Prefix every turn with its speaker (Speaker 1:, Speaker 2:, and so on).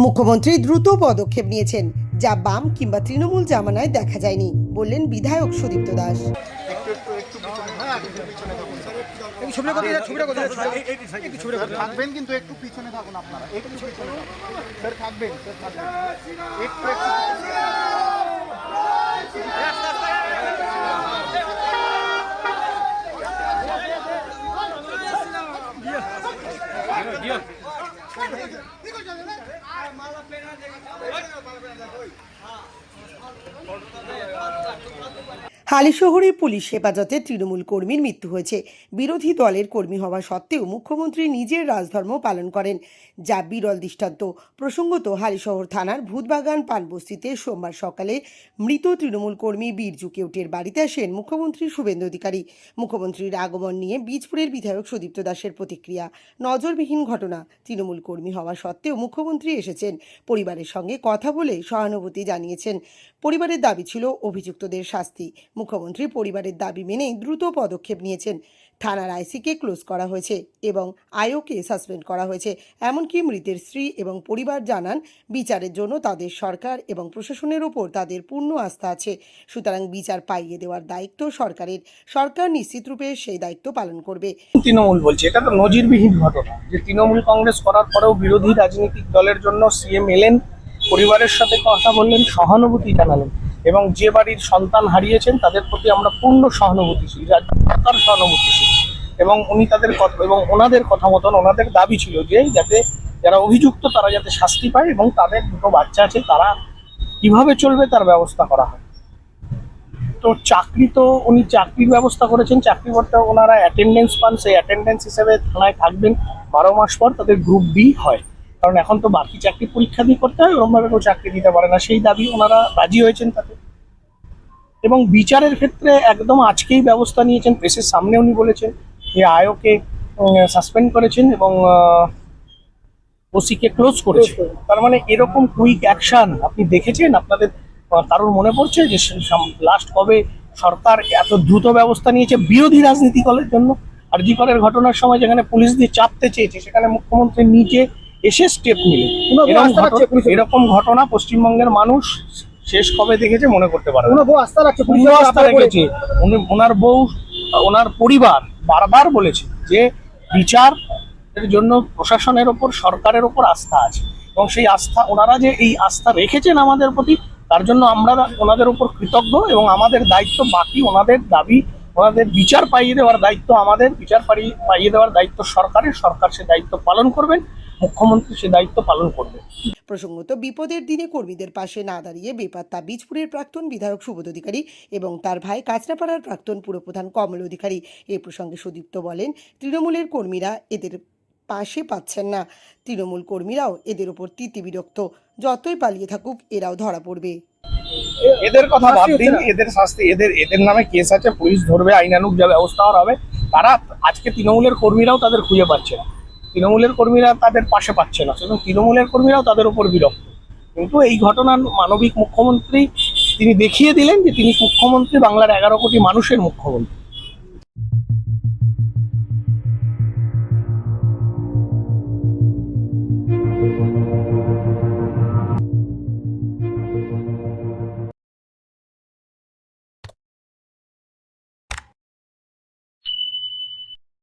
Speaker 1: মুখ্যমন্ত্রী দ্রুত পদক্ষেপ নিয়েছেন, যা বাম কিংবা তৃণমূল জামানায় দেখা যায়নি, বললেন বিধায়ক সুদীপ্ত দাস।
Speaker 2: থাকবেন কিন্তু একটু পিছনে থাকুন আপনারা, একটু পিছনে স্যার থাকবেন, একটু
Speaker 1: হালিশহরে পুলিশ হেফাজতে তৃণমূল কর্মীর মৃত্যু হয়েছে। বিরোধী দলের কর্মী হওয়া সত্ত্বেও মুখ্যমন্ত্রী নিজের রাজধর্ম পালন করেন, যা বিরল দৃষ্টান্ত। প্রসঙ্গত, হালিশহর থানার ভূতবাগান পানবস্তিতে সোমবার সকালে মৃত তৃণমূল কর্মী বীরজু কেউটের বাড়িতে আসেন মুখ্যমন্ত্রী শুভেন্দু অধিকারী। মুখ্যমন্ত্রীর আগমন নিয়ে বীজপুরের বিধায়ক সুদীপ্ত দাসের প্রতিক্রিয়া। নজরবিহীন ঘটনা। তৃণমূল কর্মী হওয়া সত্ত্বেও মুখ্যমন্ত্রী এসেছেন, পরিবারের সঙ্গে কথা বলে সহানুভূতি জানিয়েছেন। পরিবারের দাবি ছিল অভিযুক্তদের শাস্তি। মুখ্যমন্ত্রী পরিবারের দাবি মেনে দ্রুত পদক্ষেপ নিয়েছেন। থানার আইসিকে ক্লোজ করা হয়েছে এবং আইওকে সাসপেন্ড করা হয়েছে। এমনকি মৃতের স্ত্রী এবং পরিবার জানান, বিচারের জন্য তাদের সরকার এবং প্রশাসনের ওপর তাদের পূর্ণ আস্থা আছে। সুতরাং বিচার পাইয়ে দেওয়ার দায়িত্ব সরকারের। সরকার নিশ্চিত রূপে সেই দায়িত্ব পালন করবে।
Speaker 3: তৃণমূল বলছে এটা তো নজিরবিহীন ঘটনা যে তৃণমূল কংগ্রেস করার পরেও বিরোধী রাজনৈতিক দলের জন্য সিএম এলেন, পরিবারের সাথে কথা বললেন, সহানুভূতি জানালেন এবং যে বাড়ির সন্তান হারিয়েছেন তাদের প্রতি আমরা পূর্ণ সহানুভূতিশীল, সরকার সহানুভূতিশীল এবং উনি তাদের কথা এবং ওনাদের কথা মতন ওনাদের দাবি ছিল যে যাতে যারা অভিযুক্ত তারা যাতে শাস্তি পায় এবং তাদের দুটো বাচ্চা আছে তারা কিভাবে চলবে তার ব্যবস্থা করা হয়। তো চাকরি তো উনি চাকরির ব্যবস্থা করেছেন, চাকরি করতে ওনারা অ্যাটেন্ডেন্স পান, সেই অ্যাটেন্ডেন্স হিসেবে থানায় থাকবেন 12 মাস পর তাদের গ্রুপ বি হয়, কারণ এখন তো বাকি চাকরি পরীক্ষা দিয়ে করতে হয়, ওরকমভাবে কেউ চাকরি দিতে পারে না, সেই দাবি ওনারা রাজি হয়েছেন তাতে। এবং বিচারের ক্ষেত্রে একদম আজকেই ব্যবস্থা নিয়েছেন, প্রেসের সামনে উনি বলেছেন যে আয়োকে সাসপেন্ড করেছেন এবং ওসিকে ক্লোজ করেছে। তার মানে এরকম কুইক অ্যাকশন আপনি দেখেছেন? আপনাদের কারোর মনে পড়ছে যে লাস্ট কবে সরকার এত দ্রুত ব্যবস্থা নিয়েছে বিরোধী রাজনীতি দলের জন্য? আরজি করের ঘটনার সময় যেখানে পুলিশ দিয়ে চাপতে চেয়েছে সেখানে মুখ্যমন্ত্রী নিজে এসে স্টেপ নিলেন। এরকম ঘটনা পশ্চিমবঙ্গের মানুষ শেষ কবে দেখেছে মনে করতে পারে না। আস্থা রেখেছে ওনার বউ, ওনার পরিবার বারবার বলেছে যে বিচারের জন্য প্রশাসনের ওপর, সরকারের ওপর আস্থা আছে এবং সেই আস্থা ওনারা যে এই আস্থা রেখেছেন আমাদের প্রতি, তার জন্য আমরা ওনাদের উপর কৃতজ্ঞ এবং আমাদের দায়িত্ব বাকি ওনাদের দাবি, ওনাদের বিচার পাইয়ে দেওয়ার দায়িত্ব আমাদের, বিচার পাইয়ে দেওয়ার দায়িত্ব সরকারের। সরকার সে দায়িত্ব পালন করবেন, মুখ্যমন্ত্রী সে দায়িত্ব পালন করবেন।
Speaker 1: প্রসঙ্গত, বিপদের দিনে কর্মীদের পাশে না দাঁড়িয়ে বেপাত্তা বীজপুরের প্রাক্তন বিধায়ক সুবোধ অধিকারী এবং তার ভাই কাঁচরাপাড়ার প্রাক্তন পুরপ্রধান কমল অধিকারী। এ প্রসঙ্গে সুদীপ্ত বলেন, তৃণমূলের কর্মীরা এদের পাশে পাচ্ছেন না। তৃণমূল কর্মীরাও এদের উপর তিতিবিরক্ত। যতই পালিয়ে থাকুক এরাও ধরা পড়বে।
Speaker 3: এদের কথা বাদ দিন, এদের শাস্তি, এদের নামে কেস আছে, পুলিশ ধরবে, আইনানুগ যা ব্যবস্থা হবে। তারা আজকে তৃণমূলের কর্মীরাও তাদের খুঁজে পাচ্ছে না, তৃণমূলের কর্মীরা তাদের পাশে পাচ্ছে না, এবং তৃণমূলের কর্মীরাও তাদের উপর বিরক্ত। কিন্তু এই ঘটনার মানবিক মুখ্যমন্ত্রী তিনি দেখিয়ে দিলেন যে তিনি মুখ্যমন্ত্রী, বাংলার 11 কোটি মানুষের মুখ্যমন্ত্রী।